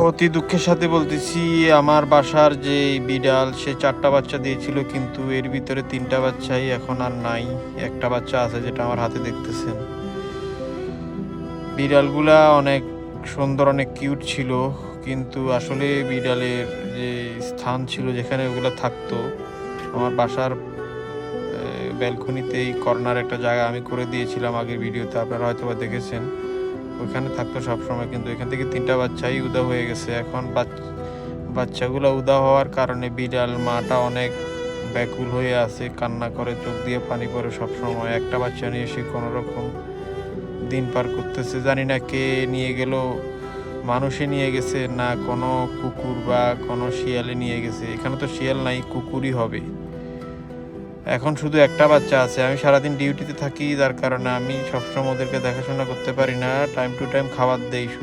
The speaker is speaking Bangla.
অতি দুঃখের সাথে বলতেছি, আমার বাসার যে বিড়াল সে 4টা বাচ্চা দিয়েছিল, কিন্তু এর ভিতরে 3টা বাচ্চাই এখন আর নাই। একটা বাচ্চা আছে যেটা আমার হাতে দেখতেছেন। বিড়ালগুলা অনেক সুন্দর, অনেক কিউট ছিল, কিন্তু আসলে বিড়ালের যে স্থান ছিল যেখানে ওগুলো থাকতো, আমার বাসার ব্যালকনিতেই কর্নার একটা জায়গা আমি করে দিয়েছিলাম আগের ভিডিওতে, আপনারা হয়তো বা দেখেছেন। ওখানে থাকতো সবসময়, কিন্তু এখান থেকে 3টা বাচ্চাই উদা হয়ে গেছে। এখন বাচ্চাগুলো উদা হওয়ার কারণে বিড়াল মাটা অনেক ব্যাকুল হয়ে আছে, কান্না করে, চোখ দিয়ে পানি পড়ে সবসময়। একটা বাচ্চা নিয়ে সে কোনো রকম দিন পার করতেছে। জানি না কে নিয়ে গেল, মানুষে নিয়ে গেছে না কোনো কুকুর বা কোনো শিয়ালে নিয়ে গেছে। এখানে তো শিয়াল নাই, কুকুরই হবে। এখন শুধু একটা বাচ্চা আছে। আমি সারাদিন ডিউটিতে থাকি, যার কারণে আমি সবসময় ওদেরকে দেখাশোনা করতে পারি না। টাইম টু টাইম খাবার দেই শুধু।